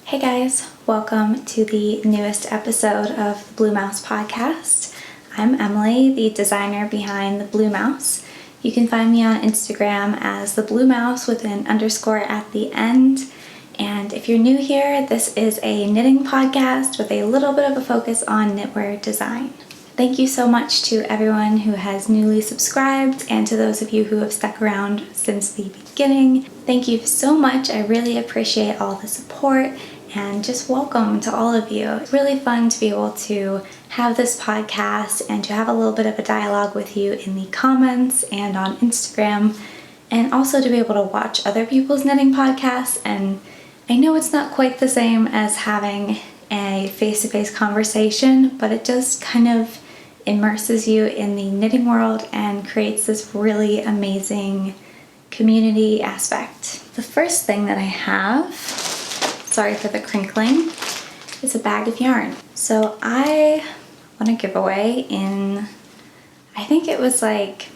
Hey guys, welcome to the newest episode of the Blue Mouse Podcast. I'm Emily, the designer behind the Blue Mouse. You can find me on Instagram as the Blue Mouse with an underscore at the end. And if you're new here, this is a knitting podcast with a little bit of a focus on knitwear design. Thank you so much to everyone who has newly subscribed and to those of you who have stuck around since the beginning. Thank you so much. I really appreciate all the support and just welcome to all of you. It's really fun to be able to have this podcast and to have a little bit of a dialogue with you in the comments and on Instagram, and also to be able to watch other people's knitting podcasts. And I know it's not quite the same as having a face-to-face conversation, but it just kind of immerses you in the knitting world and creates this really amazing community aspect. The first thing that I have, sorry for the crinkling, is a bag of yarn. So I won a giveaway in, I think it was like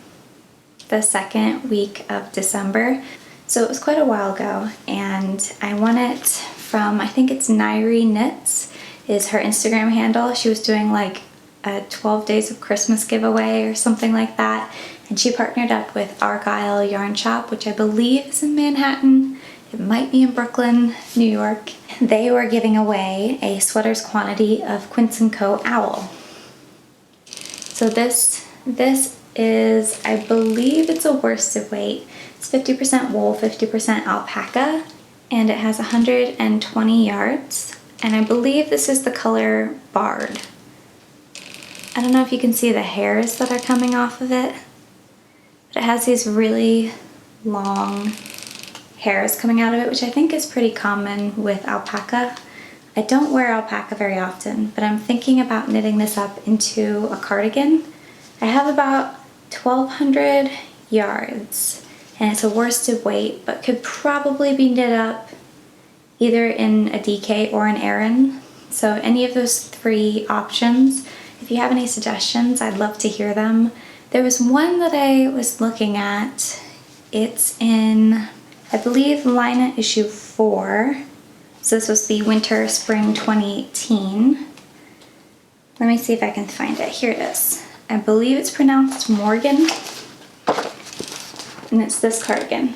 the second week of December. So it was quite a while ago, and I won it from, I think it's Nairi Knits is her Instagram handle. She was doing like a 12 Days of Christmas giveaway or something like that, and she partnered up with Argyle Yarn Shop, which I believe is in Manhattan. It might be in Brooklyn, New York. They were giving away a sweater's quantity of Quince & Co. Owl. So this is, I believe it's a worsted weight. It's 50% wool, 50% alpaca, and it has 120 yards. And I believe this is the color Barred. I don't know if you can see the hairs that are coming off of it, but it has these really long hairs coming out of it, which I think is pretty common with alpaca. I don't wear alpaca very often, but I'm thinking about knitting this up into a cardigan. I have about 1,200 yards, and it's a worsted weight, but could probably be knit up either in a DK or an Aran. So any of those three options. If you have any suggestions, I'd love to hear them. There was one that I was looking at. It's in, I believe, line issue 4. So this was the winter spring 2018. Let me see if I can find it. Here it is. I believe it's pronounced Morgan, and it's this cardigan.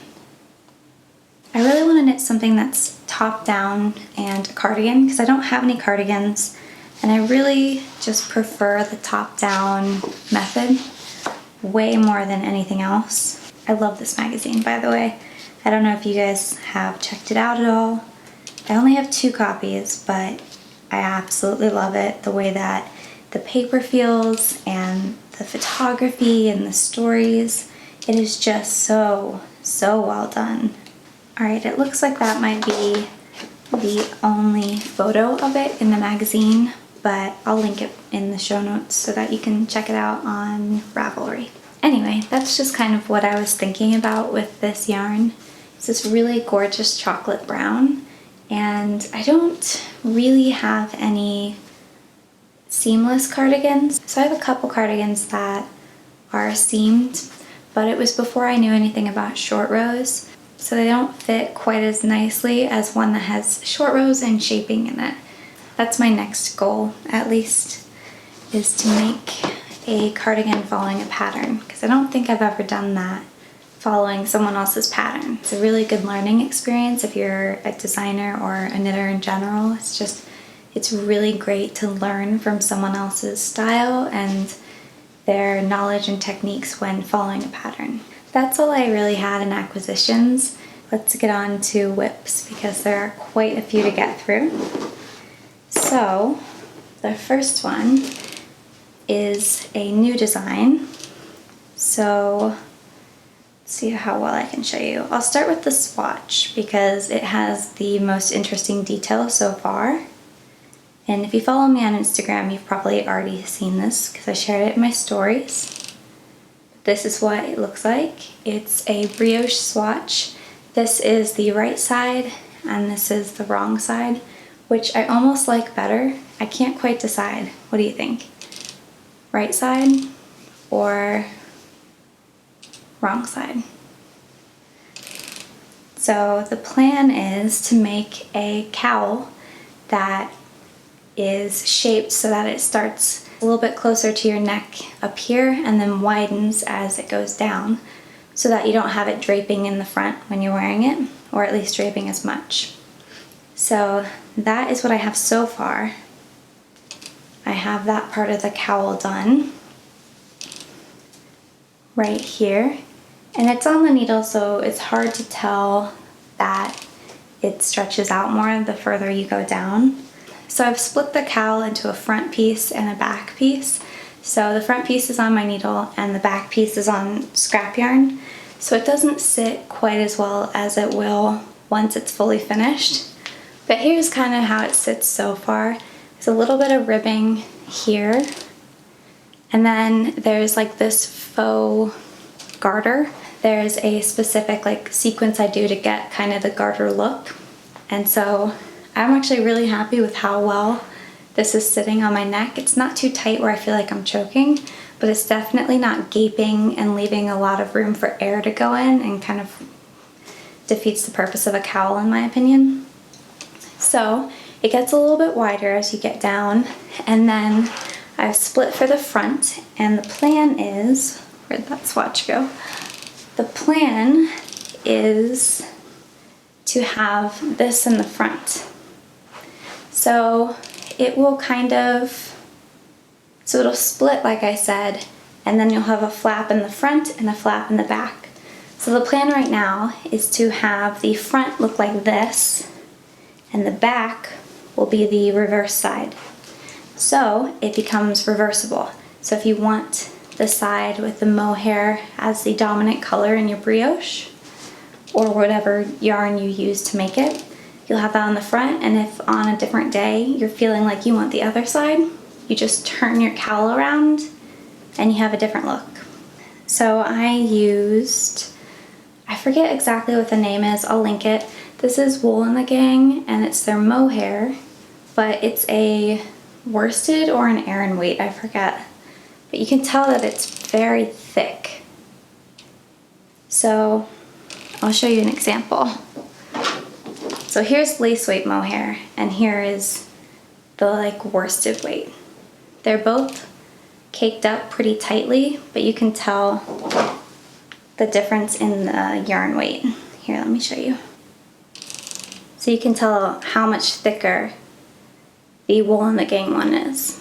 I really want to knit something that's top down and a cardigan because I don't have any cardigans, and I really just prefer the top down method way more than anything else. I love this magazine, by the way. I don't know if you guys have checked it out at all. I only have 2 copies, but I absolutely love it. The way that the paper feels and the photography and the stories. It is just so well done. Alright, it looks like that might be the only photo of it in the magazine, but I'll link it in the show notes so that you can check it out on Ravelry. Anyway, that's just kind of what I was thinking about with this yarn. It's this really gorgeous chocolate brown, and I don't really have any seamless cardigans. So I have a couple cardigans that are seamed, but it was before I knew anything about short rows, so they don't fit quite as nicely as one that has short rows and shaping in it. That's my next goal, at least, is to make a cardigan following a pattern, because I don't think I've ever done that, following someone else's pattern. It's a really good learning experience if you're a designer or a knitter in general. It's really great to learn from someone else's style and their knowledge and techniques when following a pattern. That's all I really had in acquisitions. Let's get on to whips because there are quite a few to get through. So the first one is a new design. So let's see how well I can show you. I'll start with the swatch because it has the most interesting detail so far. And if you follow me on Instagram, you've probably already seen this because I shared it in my stories. This is what it looks like. It's a brioche swatch. This is the right side and this is the wrong side, which I almost like better. I can't quite decide. What do you think? Right side or wrong side? So the plan is to make a cowl that is shaped so that it starts a little bit closer to your neck up here and then widens as it goes down, so that you don't have it draping in the front when you're wearing it, or at least draping as much. So that is what I have so far. I have that part of the cowl done right here, and it's on the needle, so it's hard to tell that it stretches out more the further you go down. So I've split the cowl into a front piece and a back piece. So the front piece is on my needle and the back piece is on scrap yarn. So it doesn't sit quite as well as it will once it's fully finished. But here's kind of how it sits so far. There's a little bit of ribbing here. And then there's like this faux garter. There's a specific like sequence I do to get kind of the garter look. And so I'm actually really happy with how well this is sitting on my neck. It's not too tight where I feel like I'm choking, but it's definitely not gaping and leaving a lot of room for air to go in and kind of defeats the purpose of a cowl in my opinion. So it gets a little bit wider as you get down, and then I've split for the front, and the plan is, where'd that swatch go? The plan is to have this in the front. So it will so it'll split like I said, and then you'll have a flap in the front and a flap in the back. So the plan right now is to have the front look like this, and the back will be the reverse side. So it becomes reversible. So if you want the side with the mohair as the dominant color in your brioche, or whatever yarn you use to make it, you'll have that on the front, and if on a different day you're feeling like you want the other side, you just turn your cowl around and you have a different look. So I used, I forget exactly what the name is, I'll link it. This is Wool in the Gang, and it's their mohair, but it's a worsted or an Aran weight, I forget. But you can tell that it's very thick. So I'll show you an example. So here's lace weight mohair, and here is the like worsted weight. They're both caked up pretty tightly, but you can tell the difference in the yarn weight. Here, let me show you. So you can tell how much thicker the Wool in the Gang one is,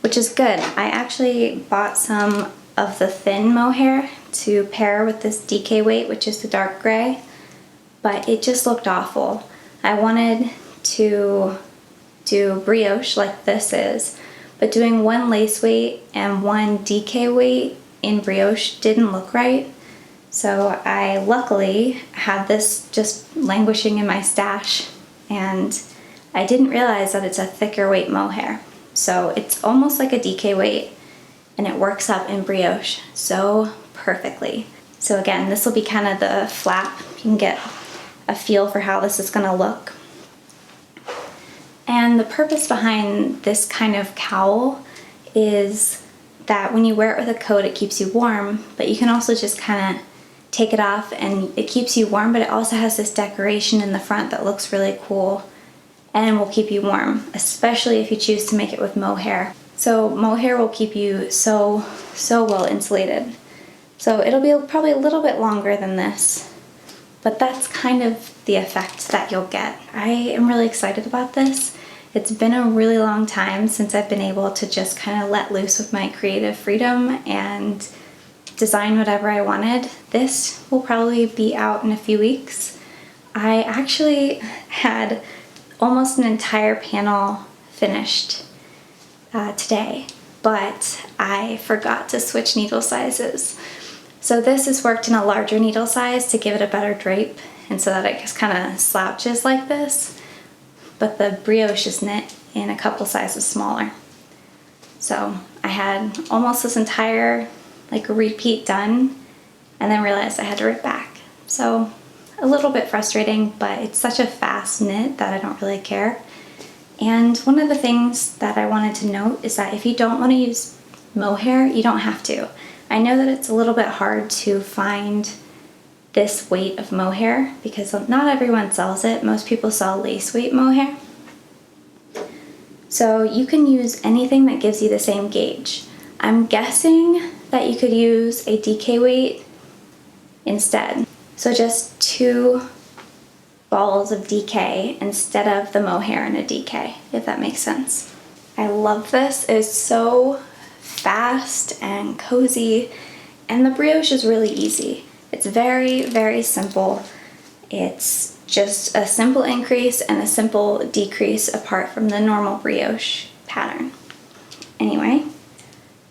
which is good. I actually bought some of the thin mohair to pair with this DK weight, which is the dark gray, but it just looked awful. I wanted to do brioche like this is, but doing one lace weight and one DK weight in brioche didn't look right. So I luckily had this just languishing in my stash, and I didn't realize that it's a thicker weight mohair. So it's almost like a DK weight, and it works up in brioche so perfectly. So again, this will be kind of the flap. You can get a feel for how this is gonna look. And the purpose behind this kind of cowl is that when you wear it with a coat, it keeps you warm, but you can also just kind of take it off and it keeps you warm, but it also has this decoration in the front that looks really cool and will keep you warm, especially if you choose to make it with mohair. So mohair will keep you so well insulated. So it'll be probably a little bit longer than this, but that's kind of the effect that you'll get. I am really excited about this. It's been a really long time since I've been able to just kind of let loose with my creative freedom and design whatever I wanted. This will probably be out in a few weeks. I actually had almost an entire panel finished today, but I forgot to switch needle sizes. So this is worked in a larger needle size to give it a better drape and so that it just kind of slouches like this. But the brioche is knit in a couple sizes smaller. So I had almost this entire like repeat done and then realized I had to rip back. So a little bit frustrating, but it's such a fast knit that I don't really care. And one of the things that I wanted to note is that if you don't want to use mohair, you don't have to. I know that it's a little bit hard to find this weight of mohair because not everyone sells it. Most people sell lace weight mohair. So you can use anything that gives you the same gauge. I'm guessing that you could use a DK weight instead. So just 2 balls of DK instead of the mohair in a DK, if that makes sense. I love this. It's so fast and cozy, and the brioche is really easy. It's very, very simple. It's just a simple increase and a simple decrease apart from the normal brioche pattern. Anyway,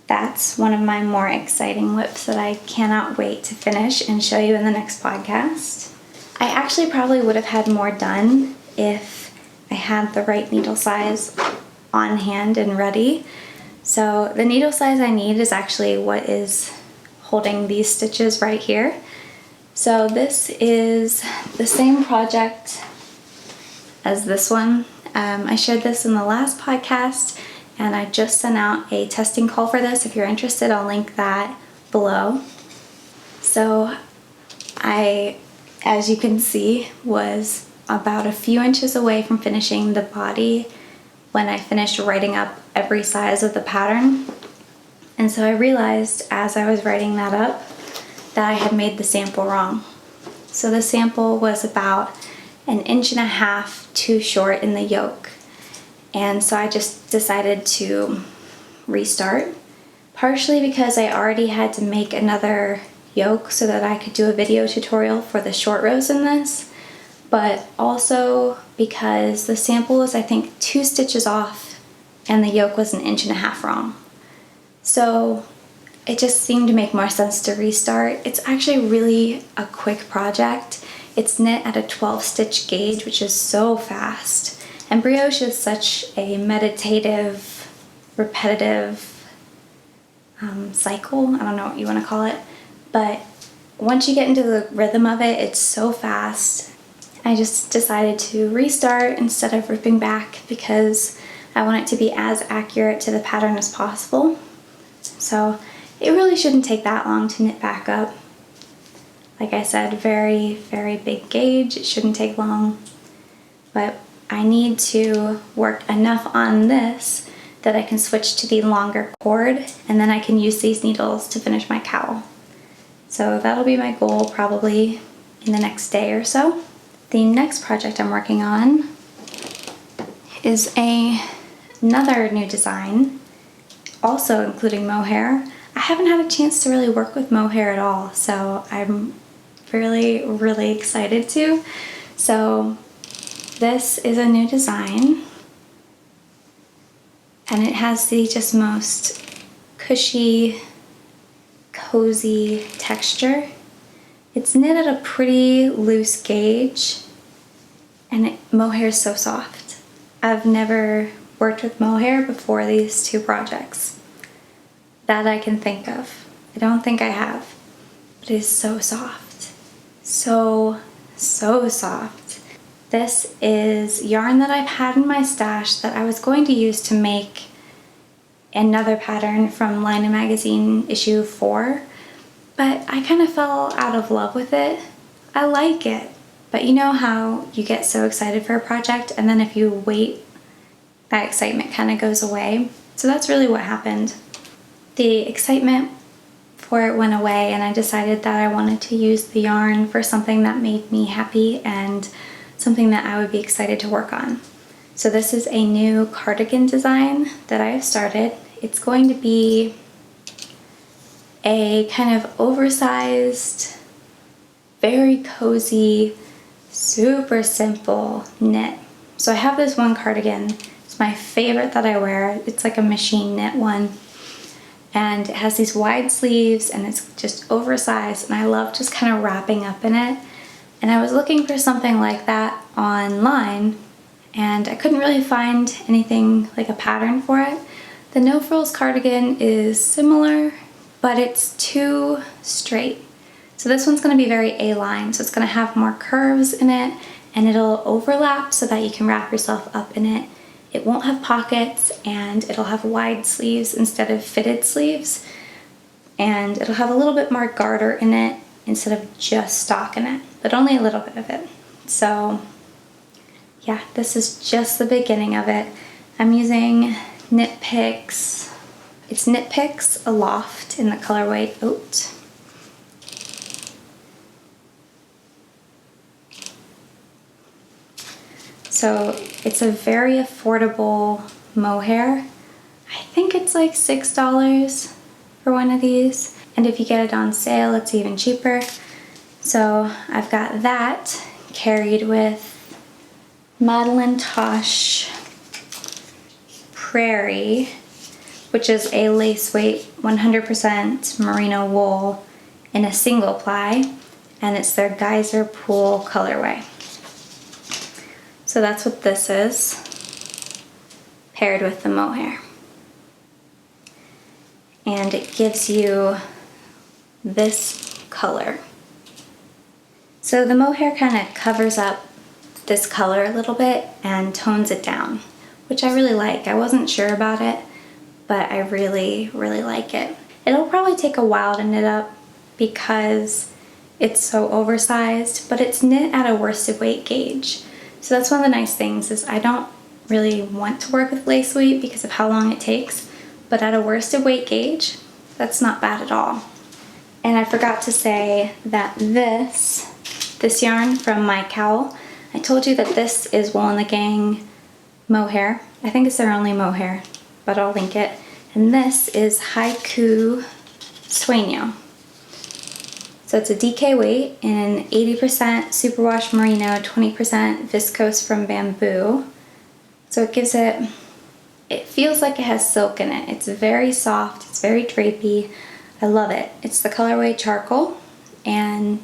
that's one of my more exciting whips that I cannot wait to finish and show you in the next podcast. I actually probably would have had more done if I had the right needle size on hand and ready. So the needle size I need is actually what is holding these stitches right here. So this is the same project as this one. I shared this in the last podcast, and I just sent out a testing call for this. If you're interested, I'll link that below. So I, as you can see, was about a few inches away from finishing the body when I finished writing up every size of the pattern. And so I realized as I was writing that up that I had made the sample wrong. So the sample was about 1.5 inches too short in the yoke. And so I just decided to restart, partially because I already had to make another yoke so that I could do a video tutorial for the short rows in this, but also because the sample was, I think, 2 stitches off and the yoke was 1.5 inches wrong. So it just seemed to make more sense to restart. It's actually really a quick project. It's knit at a 12 stitch gauge, which is so fast. And brioche is such a meditative, repetitive cycle. I don't know what you want to call it. But once you get into the rhythm of it, it's so fast. I just decided to restart instead of ripping back because I want it to be as accurate to the pattern as possible. So it really shouldn't take that long to knit back up. Like I said, very, very big gauge. It shouldn't take long. But I need to work enough on this that I can switch to the longer cord, and then I can use these needles to finish my cowl. So that'll be my goal probably in the next day or so. The next project I'm working on is another new design, also including mohair. I haven't had a chance to really work with mohair at all, so I'm really, really excited to. So this is a new design, and it has the just most cushy, cozy texture. It's knit at a pretty loose gauge, and mohair is so soft. I've never worked with mohair before these 2 projects that I can think of. I don't think I have, but it is so soft. So soft. This is yarn that I've had in my stash that I was going to use to make another pattern from Line of Magazine issue 4, but I kind of fell out of love with it. I like it, but you know how you get so excited for a project and then if you wait, that excitement kind of goes away. So that's really what happened. The excitement for it went away, and I decided that I wanted to use the yarn for something that made me happy and something that I would be excited to work on. So this is a new cardigan design that I have started. It's going to be a kind of oversized, very cozy, super simple knit. So I have this one cardigan. It's my favorite that I wear. It's like a machine knit one. And it has these wide sleeves and it's just oversized, and I love just kind of wrapping up in it. And I was looking for something like that online, and I couldn't really find anything like a pattern for it. The No Frills cardigan is similar, but it's too straight. So this one's going to be very A-line, so it's going to have more curves in it, and it'll overlap so that you can wrap yourself up in it. It won't have pockets, and it'll have wide sleeves instead of fitted sleeves, and it'll have a little bit more garter in it instead of just stockinette, but only a little bit of it. So yeah, this is just the beginning of it. I'm using Knit Picks. It's Knit Picks Aloft in the colorway Oat. So it's a very affordable mohair. I think it's like $6 for one of these. And if you get it on sale, it's even cheaper. So I've got that carried with Madeline Tosh Prairie, which is a lace weight 100% merino wool in a single ply, and it's their Geyser Pool colorway. So that's what this is, paired with the mohair. And it gives you this color. So the mohair kind of covers up this color a little bit and tones it down, which I really like. I wasn't sure about it, but I really, really like it. It'll probably take a while to knit up because it's so oversized, but it's knit at a worsted weight gauge. So that's one of the nice things is I don't really want to work with lace weight because of how long it takes, but at a worsted weight gauge, that's not bad at all. And I forgot to say that this yarn from My Cowl, I told you that this is Wool and the Gang mohair. I think it's their only mohair, but I'll link it. And this is Haiku Sueño. So it's a DK weight in 80% superwash merino, 20% viscose from bamboo. So it gives it feels like it has silk in it. It's very soft, it's very drapey. I love it. It's the colorway Charcoal, and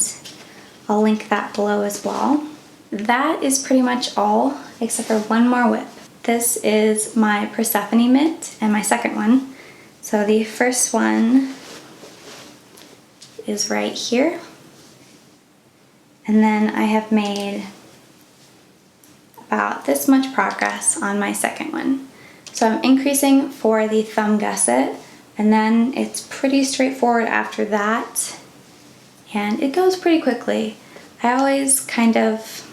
I'll link that below as well. That is pretty much all, except for one more whip. This is my Persephone mitt and my second one. So the first one is right here. And then I have made about this much progress on my second one. So I'm increasing for the thumb gusset, and then it's pretty straightforward after that. And it goes pretty quickly. I always kind of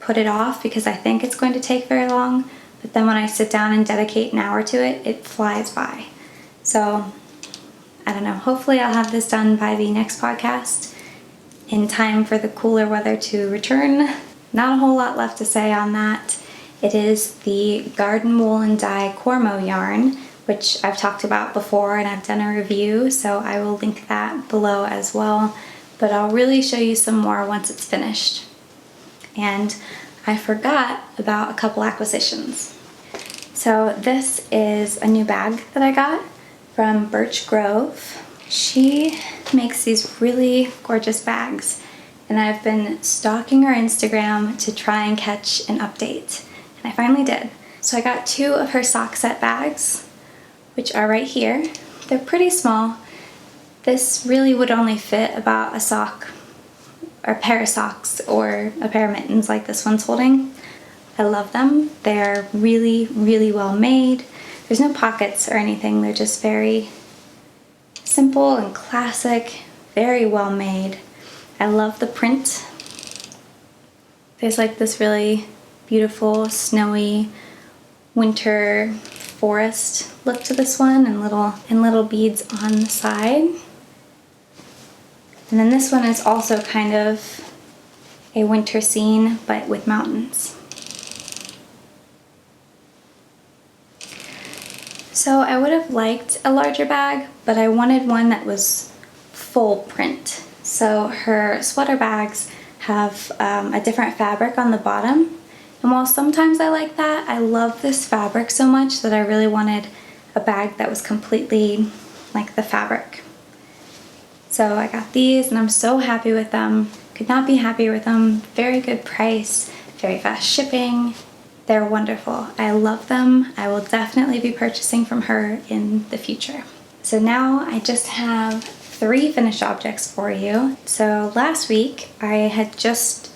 put it off because I think it's going to take very long, but then when I sit down and dedicate an hour to it, it flies by. So I don't know, hopefully I'll have this done by the next podcast in time for the cooler weather to return. Not a whole lot left to say on that. It is the Garden Wool and Dye Cormo yarn, which I've talked about before and I've done a review, so I will link that below as well. But I'll really show you some more once it's finished. And I forgot about a couple acquisitions. So this is a new bag that I got from Birch Grove. She makes these really gorgeous bags, and I've been stalking her Instagram to try and catch an update, and I finally did. So I got 2 of her sock set bags, which are right here. They're pretty small. This really would only fit about a sock or a pair of socks or a pair of mittens like this one's holding. I love them. They're really, really well made. There's no pockets or anything. They're just very simple and classic, very well made. I love the print. There's like this really beautiful snowy winter forest look to this one, and little beads on the side. And then this one is also kind of a winter scene, but with mountains. So I would have liked a larger bag, but I wanted one that was full print. So her sweater bags have a different fabric on the bottom. And while sometimes I like that, I love this fabric so much that I really wanted a bag that was completely like the fabric. So I got these and I'm so happy with them. Could not be happier with them. Very good price, very fast shipping. They're wonderful. I love them. I will definitely be purchasing from her in the future. So now I just have 3 finished objects for you. So last week I had just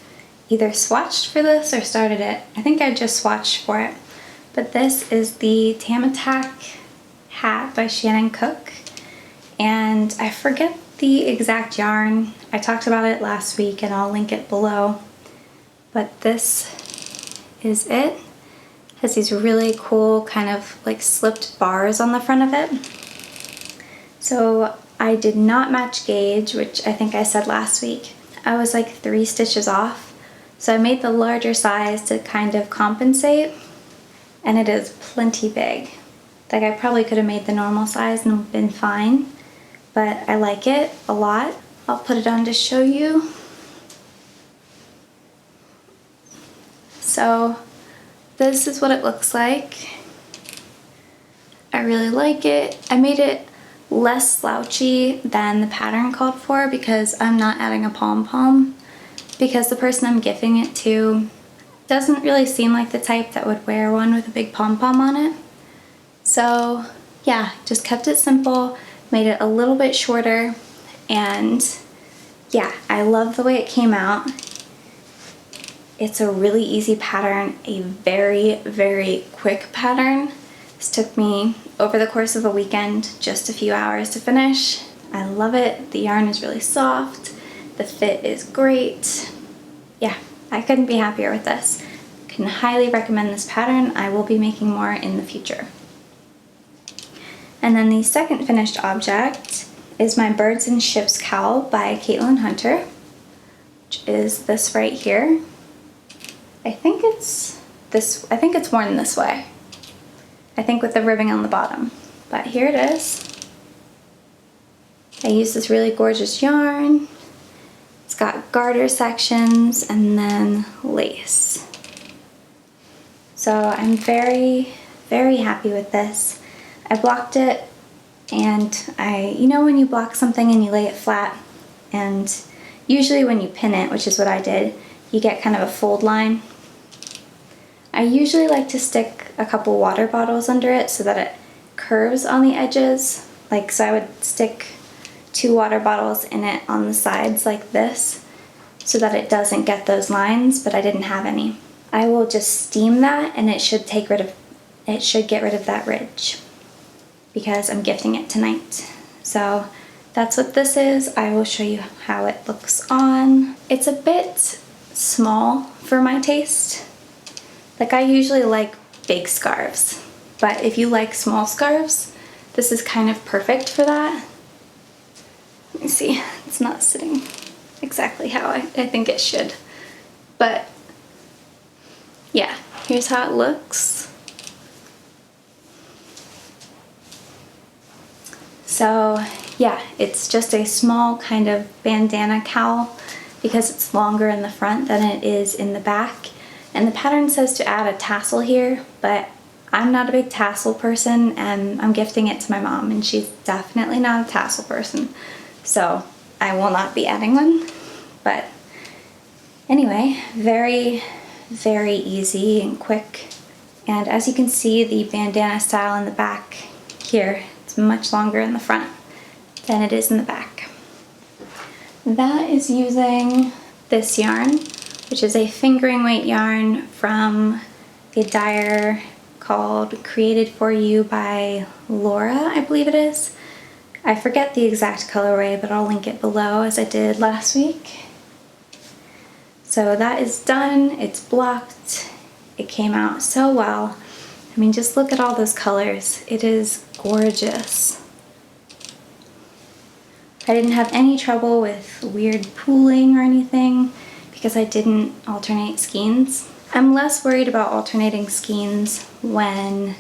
either swatched for this or started it. I think I just swatched for it. But this is the Tam Attack hat by Shannon Cook. And I forget the exact yarn. I talked about it last week and I'll link it below. But this is it. It has these really cool kind of like slipped bars on the front of it. So I did not match gauge, which I think I said last week. I was like 3 stitches off. So I made the larger size to kind of compensate, and it is plenty big. Like I probably could have made the normal size and been fine, but I like it a lot. I'll put it on to show you. So this is what it looks like. I really like it. I made it less slouchy than the pattern called for because I'm not adding a pom-pom, because the person I'm gifting it to doesn't really seem like the type that would wear one with a big pom-pom on it. So yeah, just kept it simple, made it a little bit shorter, and yeah, I love the way it came out. It's a really easy pattern, a very, very quick pattern. This took me over the course of a weekend, just a few hours to finish. I love it. The yarn is really soft. The fit is great. Yeah, I couldn't be happier with this. Can highly recommend this pattern. I will be making more in the future. And then the second finished object is my Birds and Ships cowl by Caitlin Hunter, which is this right here. I think it's worn this way. I think with the ribbing on the bottom. But here it is. I used this really gorgeous yarn. It's got garter sections and then lace. So I'm very, very happy with this. I blocked it, and you know when you block something and you lay it flat, and usually when you pin it, which is what I did, you get kind of a fold line. I usually like to stick a couple water bottles under it so that it curves on the edges. So I would stick 2 water bottles in it on the sides like this so that it doesn't get those lines, but I didn't have any. I will just steam that, and it should get rid of that ridge because I'm gifting it tonight. So that's what this is. I will show you how it looks on. It's a bit small for my taste. Like I usually like big scarves, but if you like small scarves, this is kind of perfect for that. Let me see, it's not sitting exactly how I think it should. But yeah, here's how it looks. So yeah, it's just a small kind of bandana cowl because it's longer in the front than it is in the back. And the pattern says to add a tassel here, but I'm not a big tassel person, and I'm gifting it to my mom, and she's definitely not a tassel person. So I will not be adding one. But anyway, very, very easy and quick. And as you can see, the bandana style in the back here, it's much longer in the front than it is in the back. That is using this yarn, which is a fingering weight yarn from a dyer called Created For You by Laura, I believe it is. I forget the exact colorway, but I'll link it below as I did last week. So that is done, it's blocked. It came out so well. I mean, just look at all those colors. It is gorgeous. I didn't have any trouble with weird pooling or anything because I didn't alternate skeins. I'm less worried about alternating skeins when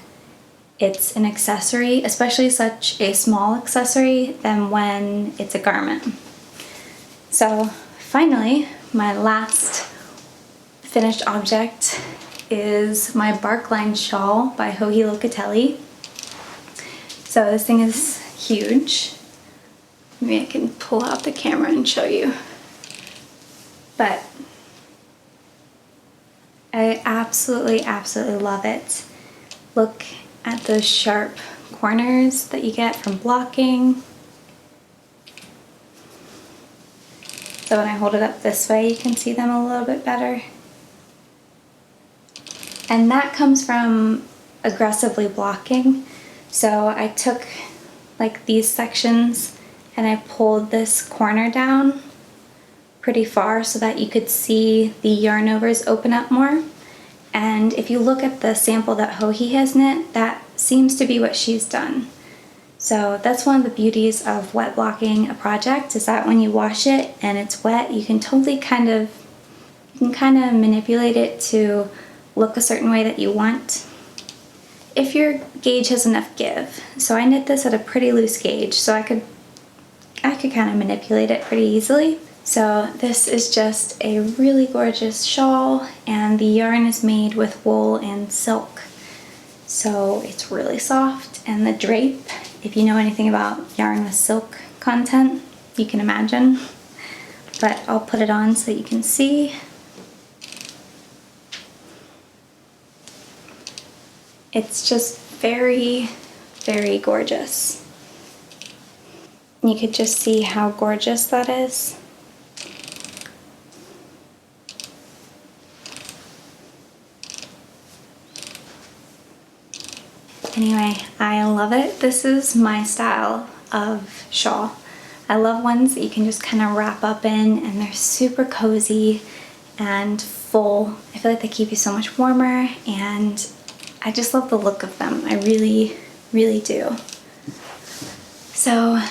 it's an accessory, especially such a small accessory, than when it's a garment. So finally, my last finished object is my Barkline shawl by Joji Locatelli. So this thing is huge. Maybe I can pull out the camera and show you. But I absolutely, absolutely love it. Look at those sharp corners that you get from blocking. So when I hold it up this way, you can see them a little bit better. And that comes from aggressively blocking. So I took like these sections and I pulled this corner down pretty far so that you could see the yarn overs open up more. And if you look at the sample that Hohi has knit, that seems to be what she's done. So that's one of the beauties of wet blocking a project, is that when you wash it and it's wet, you can totally kind of manipulate it to look a certain way that you want, if your gauge has enough give. So I knit this at a pretty loose gauge, so I could kind of manipulate it pretty easily. So this is just a really gorgeous shawl, and the yarn is made with wool and silk. So it's really soft, and the drape, if you know anything about yarn with silk content, you can imagine. But I'll put it on so you can see. It's just very, very gorgeous. You could just see how gorgeous that is. Anyway, I love it. This is my style of shawl. I love ones that you can just kind of wrap up in, and they're super cozy and full. I feel like they keep you so much warmer, and I just love the look of them. I really, really do. So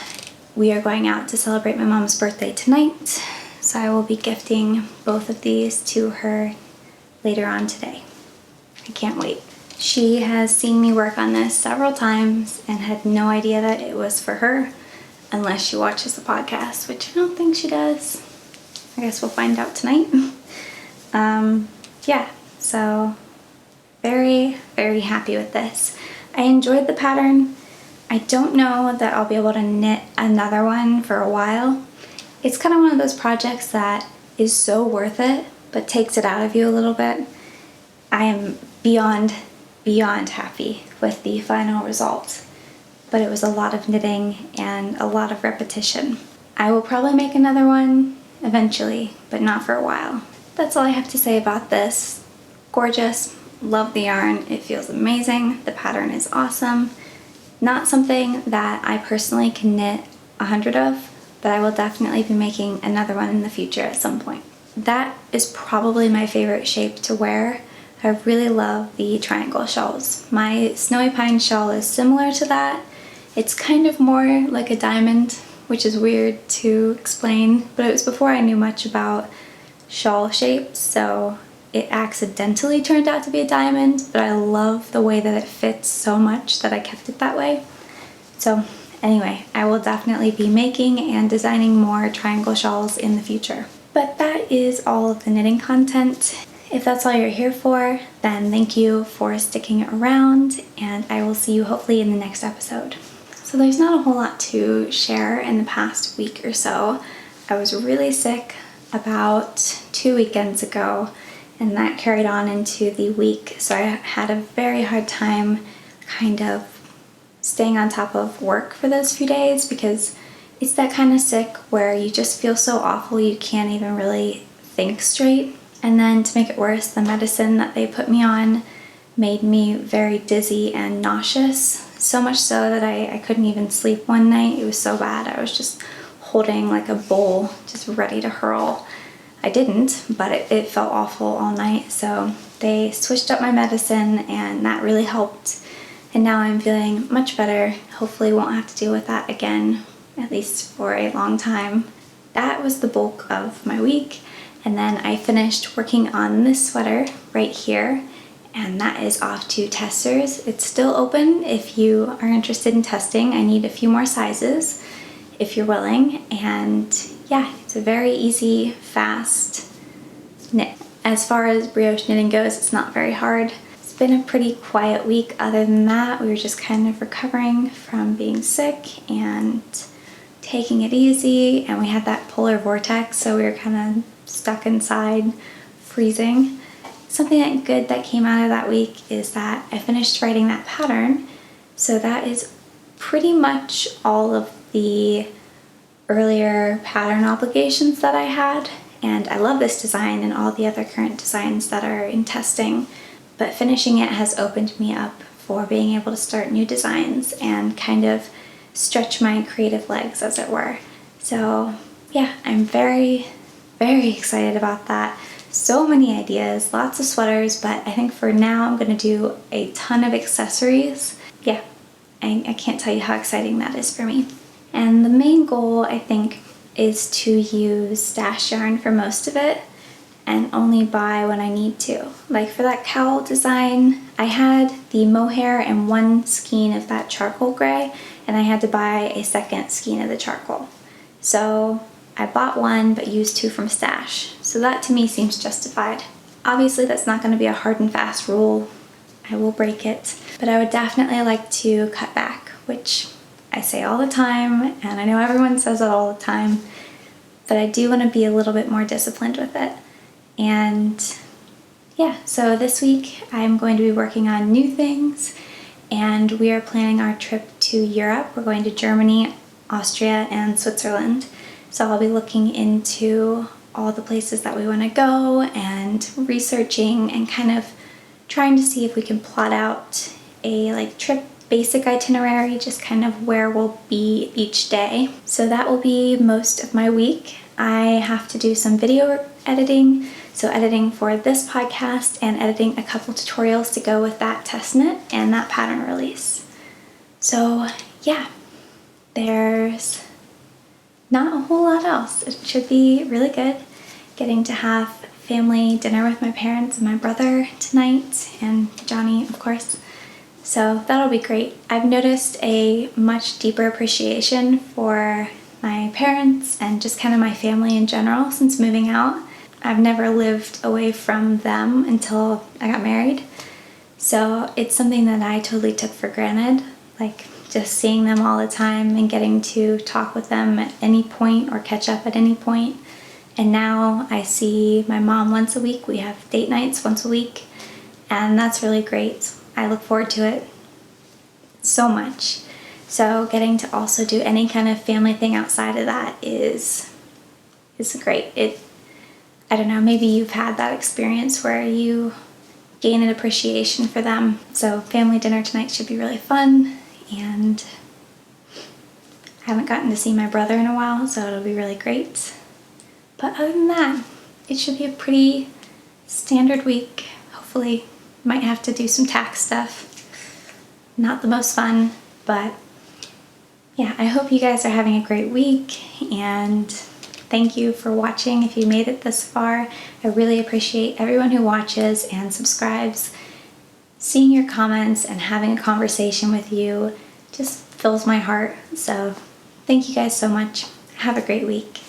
we are going out to celebrate my mom's birthday tonight. So I will be gifting both of these to her later on today. I can't wait. She has seen me work on this several times and had no idea that it was for her, unless she watches the podcast, which I don't think she does. I guess we'll find out tonight. Yeah, so very, very happy with this. I enjoyed the pattern. I don't know that I'll be able to knit another one for a while. It's kind of one of those projects that is so worth it, but takes it out of you a little bit. I am beyond happy with the final result, but it was a lot of knitting and a lot of repetition. I will probably make another one eventually, but not for a while. That's all I have to say about this. Gorgeous, love the yarn, it feels amazing, the pattern is awesome. Not something that I personally can knit 100 of, but I will definitely be making another one in the future at some point. That is probably my favorite shape to wear. I really love the triangle shawls. My Snowy Pine shawl is similar to that. It's kind of more like a diamond, which is weird to explain, but it was before I knew much about shawl shapes, so it accidentally turned out to be a diamond, but I love the way that it fits so much that I kept it that way. So anyway, I will definitely be making and designing more triangle shawls in the future. But that is all of the knitting content. If that's all you're here for, then thank you for sticking around, and I will see you hopefully in the next episode. So there's not a whole lot to share in the past week or so. I was really sick about 2 weekends ago, and that carried on into the week, so I had a very hard time kind of staying on top of work for those few days, because it's that kind of sick where you just feel so awful you can't even really think straight. And then to make it worse, the medicine that they put me on made me very dizzy and nauseous, so much so that I couldn't even sleep one night. It was so bad. I was just holding like a bowl, just ready to hurl. I didn't, but it felt awful all night. So they switched up my medicine, and that really helped. And now I'm feeling much better. Hopefully won't have to deal with that again, at least for a long time. That was the bulk of my week. And then I finished working on this sweater right here, and that is off to testers. It's still open if you are interested in testing. I need a few more sizes if you're willing, and yeah, it's a very easy, fast knit. As far as brioche knitting goes, it's not very hard. It's been a pretty quiet week. Other than that, we were just kind of recovering from being sick and taking it easy, and we had that polar vortex, so we were kind of stuck inside, freezing. Something good that came out of that week is that I finished writing that pattern, so that is pretty much all of the earlier pattern obligations that I had, and I love this design and all the other current designs that are in testing, but finishing it has opened me up for being able to start new designs and kind of stretch my creative legs, as it were. So yeah, I'm very, very excited about that. So many ideas, lots of sweaters, but I think for now I'm going to do a ton of accessories. Yeah, I can't tell you how exciting that is for me. And the main goal, I think, is to use stash yarn for most of it and only buy when I need to. Like for that cowl design, I had the mohair and one skein of that charcoal gray, and I had to buy a second skein of the charcoal. So I bought one but used two from stash. So that to me seems justified. Obviously that's not going to be a hard and fast rule. I will break it. But I would definitely like to cut back, which I say all the time, and I know everyone says it all the time, but I do want to be a little bit more disciplined with it. And yeah, so this week I'm going to be working on new things, and we are planning our trip to Europe. We're going to Germany, Austria, and Switzerland. So I'll be looking into all the places that we want to go and researching and kind of trying to see if we can plot out a trip basic itinerary, just kind of where we'll be each day. So that will be most of my week. I have to do some video editing, so editing for this podcast and editing a couple tutorials to go with that test knit and that pattern release. So yeah, there's not a whole lot else. It should be really good. Getting to have family dinner with my parents and my brother tonight, and Johnny, of course. So that'll be great. I've noticed a much deeper appreciation for my parents and just kind of my family in general since moving out. I've never lived away from them until I got married. So it's something that I totally took for granted, like just seeing them all the time and getting to talk with them at any point or catch up at any point. And now I see my mom once a week. We have date nights once a week, and that's really great. I look forward to it so much. So getting to also do any kind of family thing outside of that is great. I don't know, maybe you've had that experience where you gain an appreciation for them. So family dinner tonight should be really fun, and I haven't gotten to see my brother in a while, so it'll be really great. But other than that, it should be a pretty standard week. Hopefully, might have to do some tax stuff. Not the most fun, but yeah, I hope you guys are having a great week, and thank you for watching if you made it this far. I really appreciate everyone who watches and subscribes. Seeing your comments and having a conversation with you just fills my heart. So thank you guys so much. Have a great week.